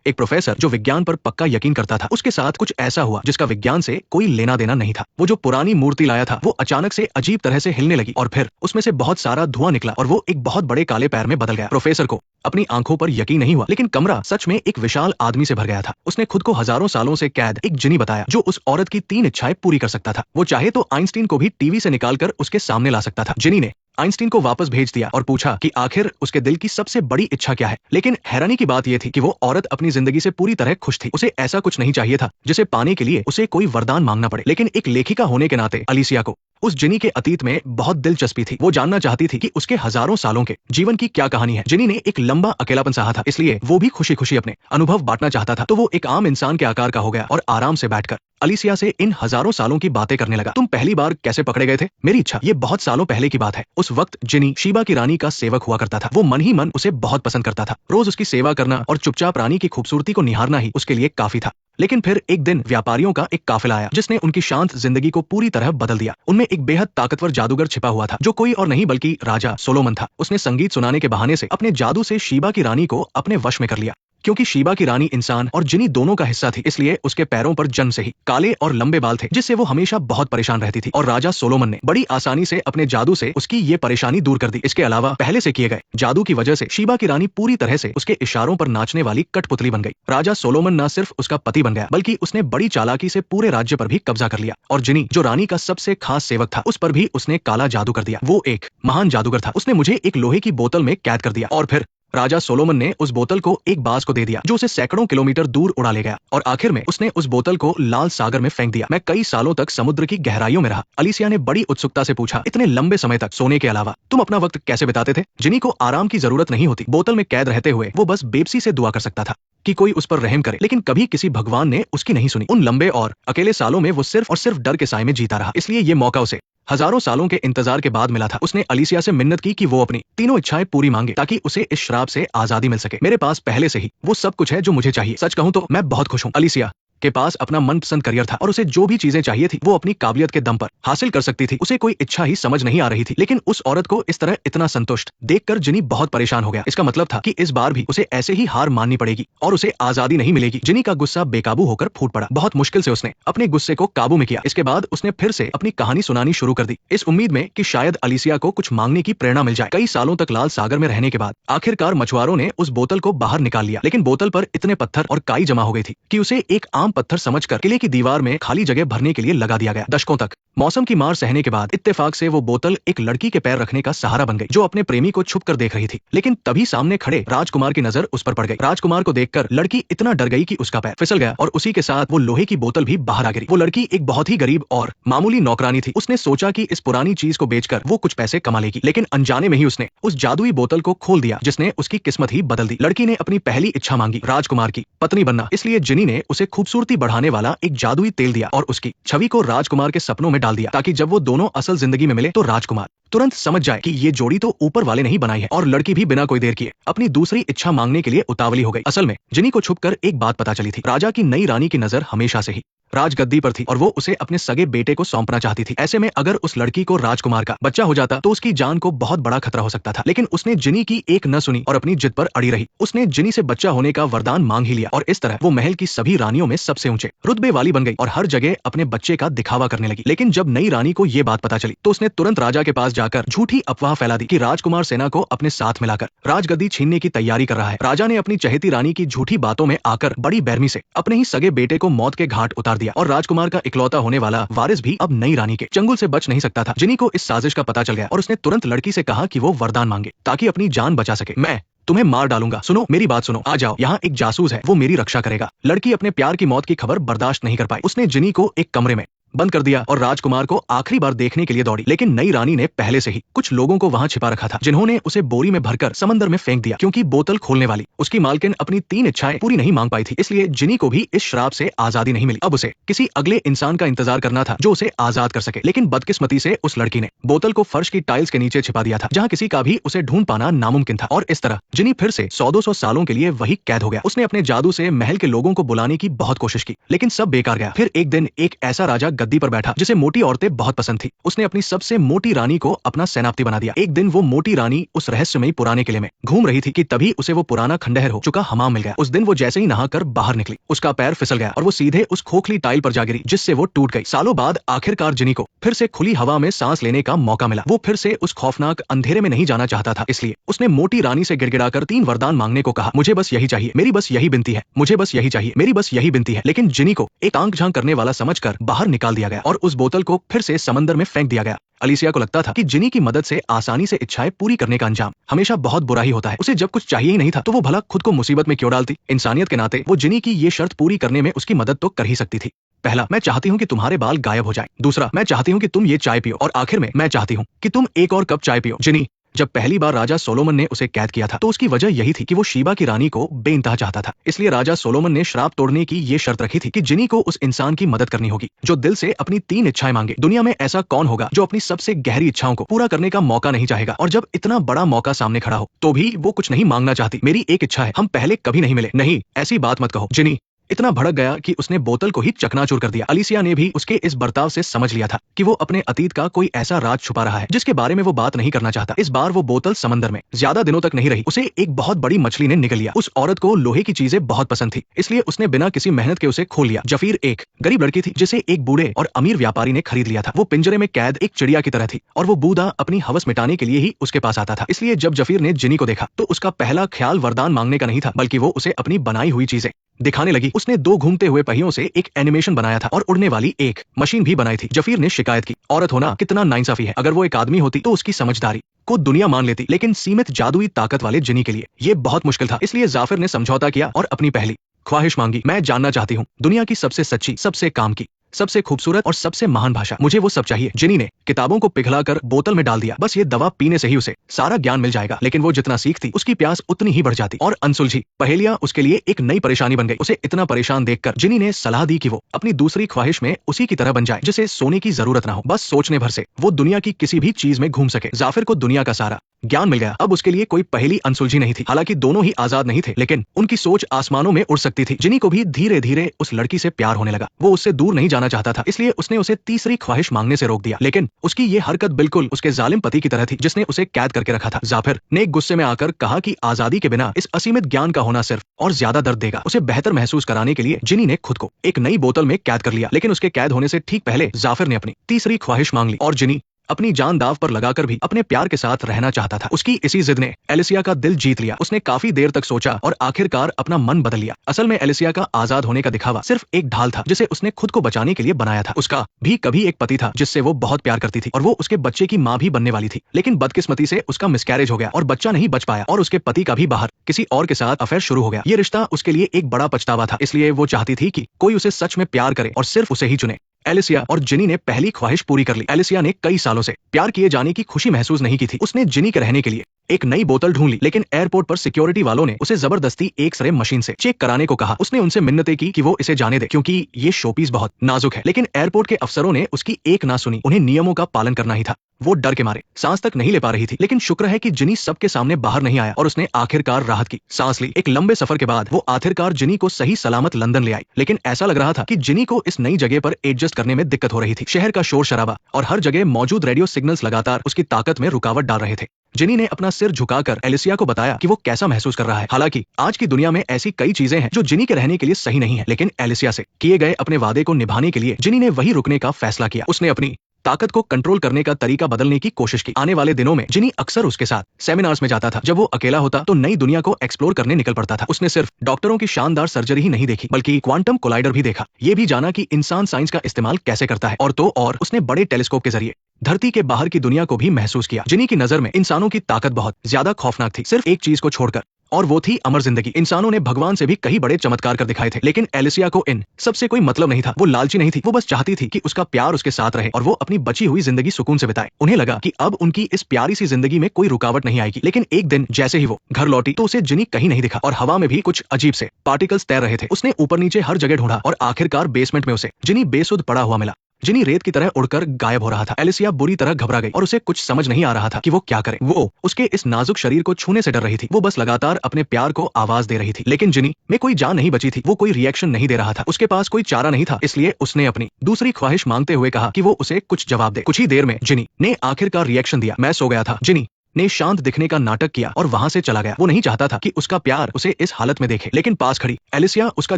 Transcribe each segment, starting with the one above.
एक प्रोफेसर जो विज्ञान पर पक्का यकीन करता था, उसके साथ कुछ ऐसा हुआ जिसका विज्ञान से कोई लेना देना नहीं था। वो जो पुरानी मूर्ति लाया था वो अचानक से अजीब तरह से हिलने लगी और फिर उसमें से बहुत सारा धुआं निकला और वो एक बहुत बड़े काले पैर में बदल गया। प्रोफेसर को अपनी आंखों पर यकीन नहीं हुआ, लेकिन कमरा सच में एक विशाल आदमी से भर गया था। उसने खुद को हजारों सालों से कैद एक जिनी बताया जो उस औरत की 3 इच्छाएं पूरी कर सकता था। वो चाहे तो आइंस्टीन को भी टीवी से निकालकर उसके सामने ला सकता था। जिनी ने आइंस्टीन को वापस भेज दिया और पूछा कि आखिर उसके दिल की सबसे बड़ी इच्छा क्या है। लेकिन हैरानी की बात यह थी कि वो औरत अपनी जिंदगी से पूरी तरह खुश थी। उसे ऐसा कुछ नहीं चाहिए था जिसे पाने के लिए उसे कोई वरदान मांगना पड़े। लेकिन एक लेखिका होने के नाते अलिसिया को उस जिनी के अतीत में बहुत दिलचस्पी थी। वो जानना चाहती थी कि उसके हजारों सालों के जीवन की क्या कहानी है। जिनी ने एक लंबा अकेलापन सहा था, इसलिए वो भी खुशी खुशी अपने अनुभव बांटना चाहता था। तो वो एक आम इंसान के आकार का हो गया और आराम से बैठकर अलिसिया से इन हजारों सालों की बातें करने लगा। तुम पहली बार कैसे पकड़े गए थे? मेरी इच्छा, ये बहुत सालों पहले की बात है। उस वक्त जिनी शीबा की रानी का सेवक हुआ करता था। वो मन ही मन उसे बहुत पसंद करता था। रोज उसकी सेवा करना और चुपचाप रानी की खूबसूरती को निहारना ही उसके लिए काफी था। लेकिन फिर एक दिन व्यापारियों का एक काफिला आया जिसने उनकी शांत जिंदगी को पूरी तरह बदल दिया। उनमें एक बेहद ताकतवर जादूगर छिपा हुआ था जो कोई और नहीं बल्कि राजा सोलोमन था। उसने संगीत सुनाने के बहाने से अपने जादू से शीबा की रानी को अपने वश में कर लिया। क्योंकि शीबा की रानी इंसान और जिनी दोनों का हिस्सा थी, इसलिए उसके पैरों पर जन्म से ही काले और लंबे बाल थे जिससे वो हमेशा बहुत परेशान रहती थी। और राजा सोलोमन ने बड़ी आसानी से अपने जादू से उसकी ये परेशानी दूर कर दी। इसके अलावा पहले से किए गए जादू की वजह से शीबा की रानी पूरी तरह से उसके इशारों पर नाचने वाली कठपुतली बन गई। राजा सोलोमन न सिर्फ उसका पति बन गया बल्कि उसने बड़ी चालाकी से पूरे राज्य पर भी कब्जा कर लिया। और जिनी जो रानी का सबसे खास सेवक था, उस पर भी उसने काला जादू कर दिया। वो एक महान जादूगर था। उसने मुझे एक लोहे की बोतल में कैद कर दिया और फिर राजा सोलोमन ने उस बोतल को एक बाज को दे दिया जो उसे सैकड़ों किलोमीटर दूर उड़ा ले गया। और आखिर में उसने उस बोतल को लाल सागर में फेंक दिया। मैं कई सालों तक समुद्र की गहराइयों में रहा। अलिसिया ने बड़ी उत्सुकता से पूछा, इतने लंबे समय तक सोने के अलावा तुम अपना वक्त कैसे बिताते थे? जिनी को आराम की जरूरत नहीं होती। बोतल में कैद रहते हुए वो बस बेबसी से दुआ कर सकता था कि कोई उस पर रहम करे, लेकिन कभी किसी भगवान ने उसकी नहीं सुनी। उन लंबे और अकेले सालों में वो सिर्फ और सिर्फ डर के साए में जीता रहा। इसलिए ये मौका उसे हजारों सालों के इंतजार के बाद मिला था। उसने अलिसिया से मिन्नत की कि वो अपनी तीनों इच्छाएं पूरी मांगे ताकि उसे इस श्राप से आजादी मिल सके। मेरे पास पहले से ही वो सब कुछ है जो मुझे चाहिए। सच कहूं तो मैं बहुत खुश हूं। अलिसिया के पास अपना मनपसंद करियर था और उसे जो भी चीजें चाहिए थी वो अपनी काबिलियत के दम पर हासिल कर सकती थी। उसे कोई इच्छा ही समझ नहीं आ रही थी। लेकिन उस औरत को इस तरह इतना संतुष्ट देखकर जिनी बहुत परेशान हो गया। इसका मतलब था कि इस बार भी उसे ऐसे ही हार माननी पड़ेगी और उसे आजादी नहीं मिलेगी। जिनी का गुस्सा बेकाबू होकर फूट पड़ा। बहुत मुश्किल से उसने अपने गुस्से को काबू में किया। इसके बाद उसने फिर से अपनी कहानी सुनानी शुरू कर दी, इस उम्मीद में कि शायद अलिसिया को कुछ मांगने की प्रेरणा मिल जाए। कई सालों तक लाल सागर में रहने के बाद आखिरकार मछुआरों ने उस बोतल को बाहर निकाल लिया, लेकिन बोतल पर इतने पत्थर और काई जमा हो गई थी कि उसे एक आम पत्थर समझकर किले की दीवार में खाली जगह भरने के लिए लगा दिया गया। दशकों तक मौसम की मार सहने के बाद इत्तेफाक से वो बोतल एक लड़की के पैर रखने का सहारा बन गई जो अपने प्रेमी को छुप कर देख रही थी। लेकिन तभी सामने खड़े राजकुमार की नजर उस पर पड़ गई। राजकुमार को देखकर लड़की इतना डर गई कि उसका पैर फिसल गया और उसी के साथ वो लोहे की बोतल भी बाहर आ गिरी। वो लड़की एक बहुत ही गरीब और मामूली नौकरानी थी। उसने सोचा कि इस पुरानी चीज को बेचकर वो कुछ पैसे कमा लेगी, लेकिन अनजाने में ही उसने उस जादुई बोतल को खोल दिया जिसने उसकी किस्मत ही बदल दी। लड़की ने अपनी पहली इच्छा मांगी, राजकुमार की पत्नी बनना। इसलिए जिनी ने उसे खूबसूरती बढ़ाने वाला एक जादुई तेल दिया और उसकी छवि को राजकुमार के सपनों में डाल दिया ताकि जब वो दोनों असल जिंदगी में मिले तो राजकुमार तुरंत समझ जाए कि ये जोड़ी तो ऊपर वाले नहीं बनाई है। और लड़की भी बिना कोई देर किए अपनी दूसरी इच्छा मांगने के लिए उतावली हो गई। असल में जिनी को छुपकर एक बात पता चली थी, राजा की नई रानी की नजर हमेशा से ही राजगद्दी पर थी और वो उसे अपने सगे बेटे को सौंपना चाहती थी। ऐसे में अगर उस लड़की को राजकुमार का बच्चा हो जाता तो उसकी जान को बहुत बड़ा खतरा हो सकता था। लेकिन उसने जिनी की एक न सुनी और अपनी जिद पर अड़ी रही। उसने जिनी से बच्चा होने का वरदान मांग ही लिया और इस तरह वो महल की सभी रानियों में सबसे ऊंचे रुतबे वाली बन गई और हर जगह अपने बच्चे का दिखावा करने लगी। लेकिन जब नई रानी को ये बात पता चली तो उसने तुरंत राजा के पास जाकर झूठी अफवाह फैला दी कि राजकुमार सेना को अपने साथ मिलाकर राजगद्दी छीनने की तैयारी कर रहा है। राजा ने अपनी चहेती रानी की झूठी बातों में आकर बड़ी बेरहमी से अपने ही सगे बेटे को मौत के घाट उतार दिया और राजकुमार का इकलौता होने वाला वारिस भी अब नई रानी के चंगुल से बच नहीं सकता था। जिनी को इस साजिश का पता चल गया और उसने तुरंत लड़की से कहा कि वो वरदान मांगे ताकि अपनी जान बचा सके। मैं तुम्हें मार डालूंगा, सुनो मेरी बात सुनो, आ जाओ, यहाँ एक जासूस है, वो मेरी रक्षा करेगा। लड़की अपने प्यार की मौत की खबर बर्दाश्त नहीं कर पाई। उसने जिनी को एक कमरे में बंद कर दिया और राजकुमार को आखिरी बार देखने के लिए दौड़ी। लेकिन नई रानी ने पहले से ही कुछ लोगों को वहां छिपा रखा था जिन्होंने उसे बोरी में भरकर समंदर में फेंक दिया। क्योंकि बोतल खोलने वाली उसकी मालकिन अपनी 3 इच्छाएं पूरी नहीं मांग पाई थी, इसलिए जिनी को भी इस श्राप से आजादी नहीं मिली। अब उसे किसी अगले इंसान का इंतजार करना था जो उसे आजाद कर सके। लेकिन बदकिस्मती से उस लड़की ने बोतल को फर्श की टाइल्स के नीचे छिपा दिया था जहाँ किसी का भी उसे ढूंढ पाना नामुमकिन था। और इस तरह जिनी फिर से 100-200 सालों के लिए वही कैद हो गया। उसने अपने जादू से महल के लोगों को बुलाने की बहुत कोशिश की, लेकिन सब बेकार गया। फिर एक दिन एक ऐसा राजा गद्दी पर बैठा जिसे मोटी औरतें बहुत पसंद थी। उसने अपनी सबसे मोटी रानी को अपना सेनापति बना दिया। एक दिन वो मोटी रानी उस रहस्यमयी पुराने किले में घूम रही थी कि तभी उसे वो पुराना खंडहर हो चुका हमाम मिल गया। उस दिन वो जैसे ही नहाकर बाहर निकली, उसका पैर फिसल गया और वो सीधे उस खोखली टाइल पर जा गिरी, जिससे वो टूट गई। सालों बाद आखिरकार जिनी को फिर से खुली हवा में सांस लेने का मौका मिला। वो फिर से उस खौफनाक अंधेरे में नहीं जाना चाहता था, इसलिए उसने मोटी रानी से गिड़गिड़ाकर 3 वरदान मांगने को कहा। मुझे बस यही चाहिए, मेरी बस यही बिनती है, मुझे बस यही चाहिए, मेरी बस यही बिनती है। लेकिन जिनी को एक आंख झांक करने वाला समझकर बाहर निकाल दिया गया और उस बोतल को फिर से समंदर में फेंक दिया गया। अलिसिया को लगता था कि जिनी की मदद से आसानी से इच्छाएं पूरी करने का अंजाम हमेशा बहुत बुरा ही होता है। उसे जब कुछ चाहिए ही नहीं था तो वो भला खुद को मुसीबत में क्यों डालती। इंसानियत के नाते वो जिनी की ये शर्त पूरी करने में उसकी मदद तो कर ही सकती थी। पहला, मैं चाहती हूँ कि तुम्हारे बाल गायब हो जाएं। दूसरा, मैं चाहती हूँ कि तुम ये चाय पियो। और आखिर में, मैं चाहती हूँ कि तुम एक और कप चाय पियो। जिनी जब पहली बार राजा सोलोमन ने उसे कैद किया था तो उसकी वजह यही थी कि वो शीबा की रानी को बेइंतहा चाहता था। इसलिए राजा सोलोमन ने श्राप तोड़ने की ये शर्त रखी थी कि जिनी को उस इंसान की मदद करनी होगी जो दिल से अपनी 3 इच्छाएं मांगे। दुनिया में ऐसा कौन होगा जो अपनी सबसे गहरी इच्छाओं को पूरा करने का मौका नहीं चाहेगा, और जब इतना बड़ा मौका सामने खड़ा हो तो भी वो कुछ नहीं मांगना चाहती। मेरी एक इच्छा है, हम पहले कभी नहीं मिले। नहीं, ऐसी बात मत कहो। जिनी इतना भड़क गया कि उसने बोतल को ही चकनाचूर कर दिया। अलिसिया ने भी उसके इस बर्ताव से समझ लिया था कि वो अपने अतीत का कोई ऐसा राज छुपा रहा है जिसके बारे में वो बात नहीं करना चाहता। इस बार वो बोतल समंदर में ज्यादा दिनों तक नहीं रही। उसे एक बहुत बड़ी मछली ने निगल लिया। उस औरत को लोहे की चीजें बहुत पसंद थी, इसलिए उसने बिना किसी मेहनत के उसे खोल लिया। जफीर एक गरीब लड़की थी जिसे एक बूढ़े और अमीर व्यापारी ने खरीद लिया था। वो पिंजरे में कैद एक चिड़िया की तरह थी और वो बूढ़ा अपनी हवस मिटाने के लिए ही उसके पास आता था। इसलिए जब जफीर ने जिनी को देखा तो उसका पहला ख्याल वरदान मांगने का नहीं था, बल्कि वो उसे अपनी बनाई हुई चीजें दिखाने लगी। उसने 2 घूमते हुए पहियों से एक एनिमेशन बनाया था और उड़ने वाली एक मशीन भी बनाई थी। जफीर ने शिकायत की, औरत होना कितना नाइंसाफी है। अगर वो एक आदमी होती तो उसकी समझदारी को दुनिया मान लेती, लेकिन सीमित जादुई ताकत वाले जिनी के लिए ये बहुत मुश्किल था। इसलिए जाफिर ने समझौता किया और अपनी पहली ख्वाहिश मांगी। मैं जानना चाहती हूँ दुनिया की सबसे सच्ची, सबसे काम की, सबसे खूबसूरत और सबसे महान भाषा। मुझे वो सब चाहिए। जिनी ने किताबों को पिघलाकर बोतल में डाल दिया। बस ये दवा पीने से ही उसे सारा ज्ञान मिल जाएगा। लेकिन वो जितना सीखती उसकी प्यास उतनी ही बढ़ जाती और अनसुलझी पहेलियां उसके लिए एक नई परेशानी बन गई। उसे इतना परेशान देखकर जिनी ने सलाह दी कि वो अपनी दूसरी ख्वाहिश में उसी की तरह बन जाए जिसे सोने की जरूरत ना हो। बस सोचने भर से वो दुनिया की किसी भी चीज में घूम सके। जाफिर को दुनिया का सारा ज्ञान मिल गया। अब उसके लिए कोई पहेली अनसुलझी नहीं थी। हालांकि दोनों ही आजाद नहीं थे, लेकिन उनकी सोच आसमानों में उड़ सकती थी। जिनी को भी धीरे धीरे उस लड़की से प्यार होने लगा। वो उससे दूर नहीं जाना चाहता था, इसलिए उसने उसे तीसरी ख्वाहिश मांगने से रोक दिया। लेकिन उसकी ये हरकत बिल्कुल उसके जालिम पति की तरह थी जिसने उसे कैद करके रखा था। जाफिर ने गुस्से में आकर कहा कि आजादी के बिना इस असीमित ज्ञान का होना सिर्फ और ज्यादा दर्द देगा। उसे बेहतर महसूस कराने के लिए जिनी ने खुद को एक नई बोतल में कैद कर लिया। लेकिन उसके कैद होने से ठीक पहले जाफिर ने अपनी तीसरी ख्वाहिश मांग ली और जिनी अपनी जान दाव पर लगाकर भी अपने प्यार के साथ रहना चाहता था। उसकी इसी जिद ने एलिसिया का दिल जीत लिया। उसने काफी देर तक सोचा और आखिरकार अपना मन बदल लिया। असल में एलिसिया का आजाद होने का दिखावा सिर्फ एक ढाल था जिसे उसने खुद को बचाने के लिए बनाया था। उसका भी कभी एक पति था जिससे वो बहुत प्यार करती थी और वो उसके बच्चे की माँ भी बनने वाली थी। लेकिन बदकिस्मती से उसका मिसकैरेज हो गया और बच्चा नहीं बच पाया और उसके पति का भी बाहर किसी और के साथ अफेयर शुरू हो गया। ये रिश्ता उसके लिए एक बड़ा पछतावा था, इसलिए वो चाहती थी कि कोई उसे सच में प्यार करे और सिर्फ उसे ही चुने। एलिसिया और जिनी ने पहली ख्वाहिश पूरी कर ली। एलिसिया ने कई सालों से प्यार किए जाने की खुशी महसूस नहीं की थी। उसने जिनी के रहने के लिए एक नई बोतल ढूंढ ली, लेकिन एयरपोर्ट पर सिक्योरिटी वालों ने उसे जबरदस्ती एक्स-रे मशीन से चेक कराने को कहा। उसने उनसे मिन्नतें की कि वो इसे जाने दे क्योंकि ये शोपीस बहुत नाजुक है, लेकिन एयरपोर्ट के अफसरों ने उसकी एक ना सुनी। उन्हें नियमों का पालन करना ही था। वो डर के मारे सांस तक नहीं ले पा रही थी, लेकिन शुक्र है कि जिनी सबके सामने बाहर नहीं आया और उसने आखिरकार राहत की सांस ली। एक लंबे सफर के बाद वो आखिरकार जिनी को सही सलामत लंदन ले आई, लेकिन ऐसा लग रहा था कि जिनी को इस नई जगह पर एडजस्ट करने में दिक्कत हो रही थी। शहर का शोर शराबा और हर जगह मौजूद रेडियो सिग्नल्स लगातार उसकी ताकत में रुकावट डाल रहे थे। जिनी ने अपना सिर झुकाकर एलिसिया को बताया कि वो कैसा महसूस कर रहा है। हालांकि आज की दुनिया में ऐसी कई चीजें हैं जो जिनी के रहने के लिए सही नहीं है, लेकिन एलिसिया से किए गए अपने वादे को निभाने के लिए जिनी ने वही रुकने का फैसला किया। उसने अपनी ताकत को कंट्रोल करने का तरीका बदलने की कोशिश की। आने वाले दिनों में जिनी अक्सर उसके साथ सेमिनार्स में जाता था। जब वो अकेला होता तो नई दुनिया को एक्सप्लोर करने निकल पड़ता था। उसने सिर्फ डॉक्टरों की शानदार सर्जरी ही नहीं देखी, बल्कि क्वांटम कोलाइडर भी देखा। ये भी जाना कि इंसान साइंस का इस्तेमाल कैसे करता है। और उसने बड़े टेलीस्कोप के जरिए धरती के बाहर की दुनिया को भी महसूस किया। जिनी की नजर में इंसानों की ताकत बहुत ज्यादा खौफनाक थी, सिर्फ एक चीज को छोड़कर, और वो थी अमर जिंदगी। इंसानों ने भगवान से भी कई बड़े चमत्कार कर दिखाए थे, लेकिन एलिसिया को इन सबसे कोई मतलब नहीं था। वो लालची नहीं थी, वो बस चाहती थी कि उसका प्यार उसके साथ रहे और वो अपनी बची हुई जिंदगी सुकून से बिताए। उन्हें लगा कि अब उनकी इस प्यारी सी जिंदगी में कोई रुकावट नहीं आएगी। लेकिन एक दिन जैसे ही वो घर लौटी तो उसे जिनी कहीं नहीं दिखा और हवा में भी कुछ अजीब से पार्टिकल्स तैर रहे थे। उसने ऊपर नीचे हर जगह ढूंढा और आखिरकार बेसमेंट में उसे जिनी बेसुध पड़ा हुआ मिला। जिनी रेत की तरह उड़कर गायब हो रहा था। एलिसिया बुरी तरह घबरा गई और उसे कुछ समझ नहीं आ रहा था कि वो क्या करे। वो उसके इस नाजुक शरीर को छूने से डर रही थी। वो बस लगातार अपने प्यार को आवाज दे रही थी, लेकिन जिनी में कोई जान नहीं बची थी। वो कोई रिएक्शन नहीं दे रहा था। उसके पास कोई चारा नहीं था, इसलिए उसने अपनी दूसरी ख्वाहिश मांगते हुए कहा कि वो उसे कुछ जवाब दे। कुछ ही देर में जिनी ने आखिरकार रिएक्शन दिया। मैं सो गया था। जिनी ने शांत दिखने का नाटक किया और वहां से चला गया। वो नहीं चाहता था कि उसका प्यार उसे इस हालत में देखे, लेकिन पास खड़ी एलिसिया उसका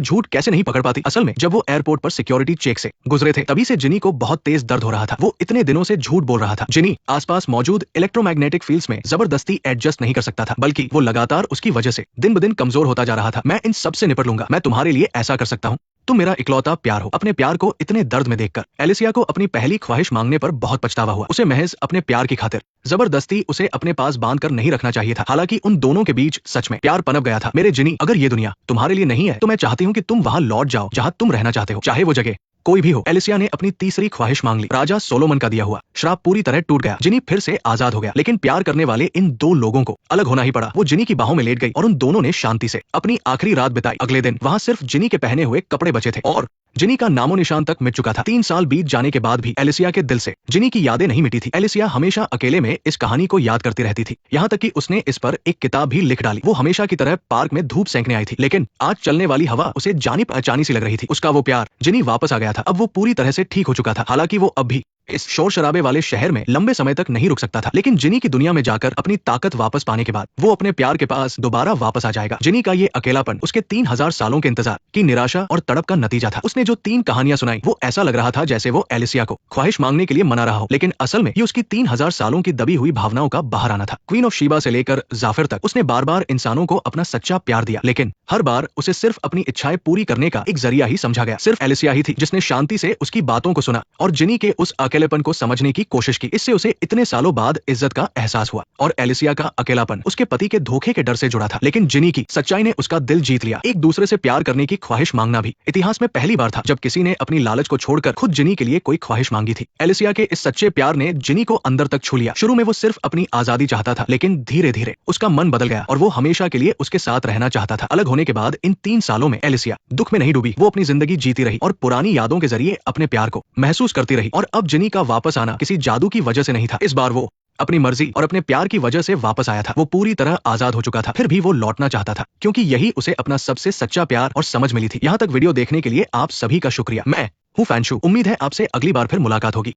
झूठ कैसे नहीं पकड़ पाती। असल में जब वो एयरपोर्ट पर सिक्योरिटी चेक से गुजरे थे, तभी से जिनी को बहुत तेज दर्द हो रहा था। वो इतने दिनों से झूठ बोल रहा था। जिनी आसपास मौजूद इलेक्ट्रोमैग्नेटिक फील्ड्स में जबरदस्ती एडजस्ट नहीं कर सकता था, बल्कि वो लगातार उसकी वजह से दिन ब दिन कमजोर होता जा रहा था। मैं इन सब से निपट लूंगा। मैं तुम्हारे लिए ऐसा कर सकता हूँ। तुम मेरा इकलौता प्यार हो। अपने प्यार को इतने दर्द में देखकर एलिसिया को अपनी पहली ख्वाहिश मांगने पर बहुत पछतावा हुआ। उसे महज अपने प्यार की खातिर जबरदस्ती उसे अपने पास बांध कर नहीं रखना चाहिए था। हालांकि उन दोनों के बीच सच में प्यार पनप गया था। मेरे जिनी, अगर ये दुनिया तुम्हारे लिए नहीं है तो मैं चाहती हूँ कि तुम वहां लौट जाओ जहां तुम रहना चाहते हो, चाहे वो जगह कोई भी हो। एलिसिया ने अपनी तीसरी ख्वाहिश मांग ली। राजा सोलोमन का दिया हुआ श्राप पूरी तरह टूट गया। जिनी फिर से आजाद हो गया, लेकिन प्यार करने वाले इन दो लोगों को अलग होना ही पड़ा। वो जिनी की बाहों में लेट गई और उन दोनों ने शांति से अपनी आखिरी रात बिताई। अगले दिन वहां सिर्फ जिनी के पहने हुए कपड़े बचे थे और जिनी का नामो निशान तक मिट चुका था। 3 साल बीत जाने के बाद भी एलिसिया के दिल से जिनी की यादें नहीं मिटी थी। एलिसिया हमेशा अकेले में इस कहानी को याद करती रहती थी, यहाँ तक कि उसने इस पर एक किताब भी लिख डाली। वो हमेशा की तरह पार्क में धूप सेंकने आई थी, लेकिन आज चलने वाली हवा उसे जानी पहचानी सी लग रही थी। उसका वो प्यार जिनी वापस आ गया था। अब वो पूरी तरह से ठीक हो चुका था। हालांकि वो अब भी इस शोर शराबे वाले शहर में लंबे समय तक नहीं रुक सकता था, लेकिन जिनी की दुनिया में जाकर अपनी ताकत वापस पाने के बाद वो अपने प्यार के पास दोबारा वापस आ जाएगा। जिनी का ये अकेलापन उसके 3000 सालों के इंतजार की निराशा और तड़प का नतीजा था। उसने जो 3 कहानियां सुनाई, वो ऐसा लग रहा था जैसे वो एलिसिया को ख्वाहिश मांगने के लिए मना रहा हो, लेकिन असल में ये उसकी 3000 सालों की दबी हुई भावनाओं का बाहर आना था। क्वीन ऑफ शीबा से लेकर जाफिर तक उसने बार बार इंसानों को अपना सच्चा प्यार दिया, लेकिन हर बार उसे सिर्फ अपनी इच्छाएं पूरी करने का एक जरिया ही समझा गया। सिर्फ एलिसिया ही थी जिसने शांति से उसकी बातों को सुना और जिनी के उस अकेलेपन को समझने की कोशिश की। इससे उसे इतने सालों बाद इज्जत का एहसास हुआ और एलिसिया का अकेलापन उसके पति के धोखे के डर से जुड़ा था, लेकिन जिनी की सच्चाई ने उसका दिल जीत लिया। एक दूसरे से प्यार करने की ख्वाहिश मांगना भी इतिहास में पहली बार था जब किसी ने अपनी लालच को छोड़कर खुद जिनी के लिए कोई ख्वाहिश मांगी थी। एलिसिया के इस सच्चे प्यार ने जिनी को अंदर तक छू लिया। शुरू में वो सिर्फ अपनी आजादी चाहता था, लेकिन धीरे धीरे उसका मन बदल गया और वो हमेशा के लिए उसके साथ रहना चाहता था। अलग होने के बाद इन 3 सालों में एलिसिया दुख में नहीं डूबी। वो अपनी जिंदगी जीती रही और पुरानी यादों के जरिए अपने प्यार को महसूस करती रही। और अब जिनी का वापस आना किसी जादू की वजह से नहीं था। इस बार वो अपनी मर्जी और अपने प्यार की वजह से वापस आया था। वो पूरी तरह आजाद हो चुका था, फिर भी वो लौटना चाहता था, क्योंकि यही उसे अपना सबसे सच्चा प्यार और समझ मिली थी। यहाँ तक वीडियो देखने के लिए आप सभी का शुक्रिया। मैं हूँ फैंशु। उम्मीद है आपसे अगली बार फिर मुलाकात होगी।